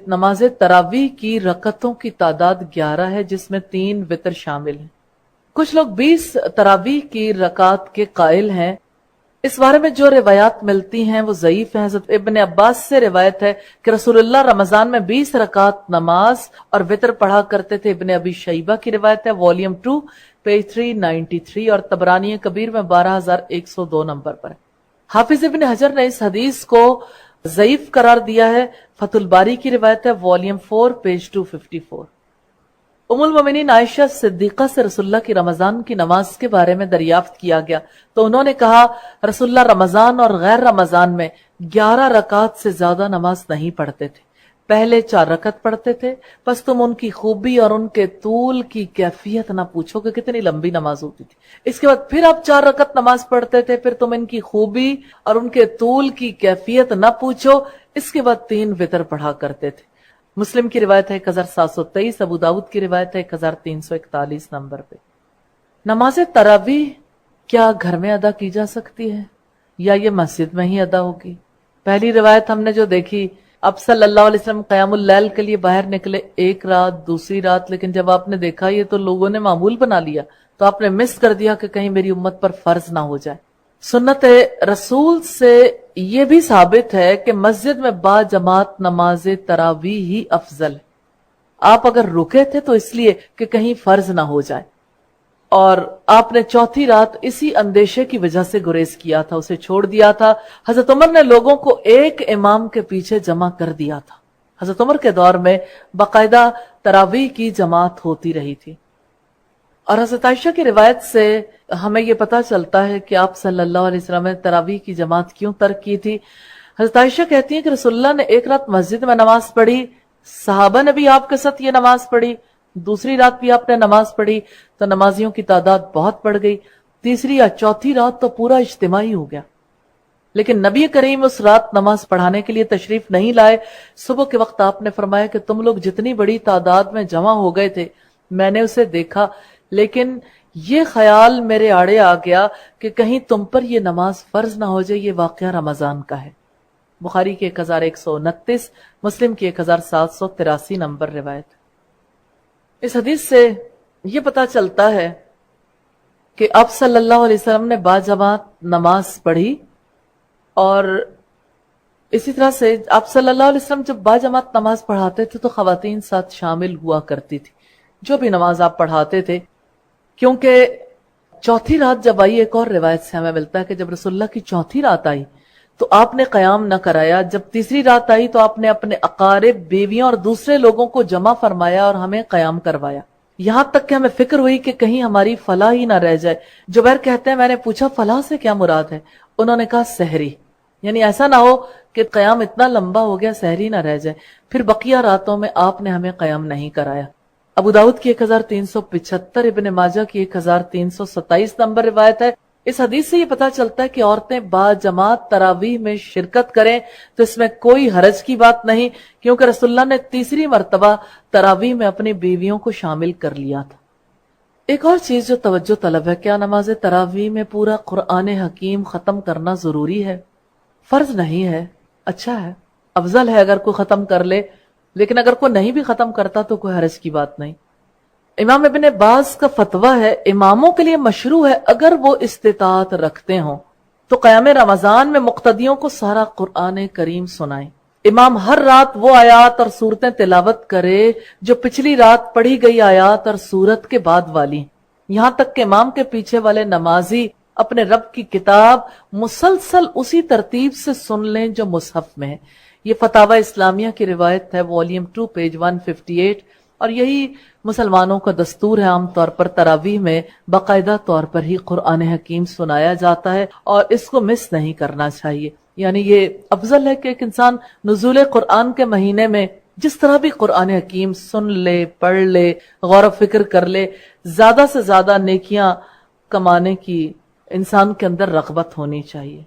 نماز تراویح کی رکعتوں کی تعداد 11 ہے جس میں 3 وتر شامل ہیں۔ کچھ لوگ 20 تراویح کی رکعت کے قائل ہیں۔ اس بارے میں جو روایات ملتی ہیں وہ ضعیف ہیں۔ حضرت ابن عباس سے روایت ہے کہ رسول اللہ رمضان میں 20 رکعت نماز اور وتر پڑھا کرتے تھے۔ ابن ابی شیبہ کی روایت ہے، والیوم 2 پیج 393، اور طبرانی کبیر میں 12102 نمبر پر ہے۔ حافظ ابن حجر نے اس حدیث کو ضعیف قرار دیا ہے۔ فتح الباری کی روایت ہے، والیوم 4 پیج 254۔ ام المومنین عائشہ صدیقہ سے رسول اللہ کی رمضان کی نماز کے بارے میں دریافت کیا گیا تو انہوں نے کہا، رسول اللہ رمضان اور غیر رمضان میں 11 رکعت سے زیادہ نماز نہیں پڑھتے تھے۔ پہلے 4 رکعت پڑھتے تھے، پس تم ان کی خوبی اور ان کے طول کی کیفیت نہ پوچھو کہ کتنی لمبی نماز ہوتی تھی۔ اس کے بعد پھر آپ 4 رکعت نماز پڑھتے تھے، پھر تم ان کی خوبی اور ان کے طول کی کیفیت نہ پوچھو۔ اس کے بعد 3 وتر پڑھا کرتے تھے۔ مسلم کی روایت ہے 1723، ابو داؤد کی روایت ہے 1341 نمبر پہ۔ نماز تراویح کیا گھر میں ادا کی جا سکتی ہے یا یہ مسجد میں ہی ادا ہوگی؟ پہلی روایت ہم نے جو دیکھی، اب صلی اللہ علیہ وسلم قیام اللیل کے لیے باہر نکلے ایک رات، دوسری رات، لیکن جب آپ نے دیکھا یہ تو لوگوں نے معمول بنا لیا تو آپ نے مس کر دیا کہ کہیں میری امت پر فرض نہ ہو جائے۔ سنت رسول سے یہ بھی ثابت ہے کہ مسجد میں با جماعت نماز تراویح ہی افضل ہے۔ آپ اگر رکے تھے تو اس لیے کہ کہیں فرض نہ ہو جائے، اور آپ نے چوتھی رات اسی اندیشے کی وجہ سے گریز کیا تھا، اسے چھوڑ دیا تھا۔ حضرت عمر نے لوگوں کو ایک امام کے پیچھے جمع کر دیا تھا۔ حضرت عمر کے دور میں باقاعدہ تراویح کی جماعت ہوتی رہی تھی۔ اور حضرت عائشہ کی روایت سے ہمیں یہ پتہ چلتا ہے کہ آپ صلی اللہ علیہ وسلم نے تراویح کی جماعت کیوں ترک کی تھی۔ حضرت عائشہ کہتی ہیں کہ رسول اللہ نے ایک رات مسجد میں نماز پڑھی، صحابہ نے بھی آپ کے ساتھ یہ نماز پڑھی، دوسری رات بھی آپ نے نماز پڑھی تو نمازیوں کی تعداد بہت بڑھ گئی، تیسری یا چوتھی رات تو پورا اجتماعی ہو گیا۔ لیکن نبی کریم اس رات نماز پڑھانے کے لیے تشریف نہیں لائے۔ صبح کے وقت آپ نے فرمایا کہ تم لوگ جتنی بڑی تعداد میں جمع ہو گئے تھے میں نے اسے دیکھا، لیکن یہ خیال میرے آڑے آ گیا کہ کہیں تم پر یہ نماز فرض نہ ہو جائے۔ یہ واقعہ رمضان کا ہے۔ بخاری کی 1129، مسلم کی 1783 نمبر روایت۔ اس حدیث سے یہ پتہ چلتا ہے کہ آپ صلی اللہ علیہ وسلم نے باجماعت نماز پڑھی، اور اسی طرح سے آپ صلی اللہ علیہ وسلم جب باجماعت نماز پڑھاتے تھے تو خواتین ساتھ شامل ہوا کرتی تھی، جو بھی نماز آپ پڑھاتے تھے۔ کیونکہ چوتھی رات جب آئی، ایک اور روایت سے ہمیں ملتا ہے کہ جب رسول اللہ کی چوتھی رات آئی تو آپ نے قیام نہ کرایا۔ جب تیسری رات آئی تو آپ نے اپنے اقارب، بیویوں اور دوسرے لوگوں کو جمع فرمایا اور ہمیں قیام کروایا، یہاں تک کہ ہمیں فکر ہوئی کہ کہیں ہماری فلاح ہی نہ رہ جائے۔ جبیر کہتے ہیں میں نے پوچھا فلاح سے کیا مراد ہے؟ انہوں نے کہا سحری، یعنی ایسا نہ ہو کہ قیام اتنا لمبا ہو گیا سحری نہ رہ جائے۔ پھر بقیہ راتوں میں آپ نے ہمیں قیام نہیں کرایا۔ ابو داؤد کی 1375، ابن ماجہ کی 1327 نمبر روایت ہے۔ اس حدیث سے یہ پتہ چلتا ہے کہ عورتیں با جماعت تراویح میں شرکت کریں تو اس میں کوئی حرج کی بات نہیں، کیونکہ رسول اللہ نے تیسری مرتبہ تراویح میں اپنی بیویوں کو شامل کر لیا تھا۔ ایک اور چیز جو توجہ طلب ہے، کیا نماز تراویح میں پورا قرآن حکیم ختم کرنا ضروری ہے؟ فرض نہیں ہے، اچھا ہے، افضل ہے اگر کوئی ختم کر لے، لیکن اگر کوئی نہیں بھی ختم کرتا تو کوئی حرج کی بات نہیں۔ امام ابن باز کا فتویٰ ہے، اماموں کے لیے مشروع ہے اگر وہ استطاعت رکھتے ہوں تو قیام رمضان میں مقتدیوں کو سارا قرآن کریم سنائیں۔ امام ہر رات وہ آیات اور سورتیں تلاوت کرے جو پچھلی رات پڑھی گئی آیات اور سورت کے بعد والی، یہاں تک کہ امام کے پیچھے والے نمازی اپنے رب کی کتاب مسلسل اسی ترتیب سے سن لیں جو مصحف میں ہے۔ یہ فتاوی اسلامیہ کی روایت ہے، والیوم 2 پیج 158، اور یہی مسلمانوں کا دستور ہے۔ عام طور پر تراویح میں باقاعدہ طور پر ہی قرآن حکیم سنایا جاتا ہے اور اس کو مس نہیں کرنا چاہیے۔ یعنی یہ افضل ہے کہ ایک انسان نزول قرآن کے مہینے میں جس طرح بھی قرآن حکیم سن لے، پڑھ لے، غور و فکر کر لے، زیادہ سے زیادہ نیکیاں کمانے کی انسان کے اندر رغبت ہونی چاہیے۔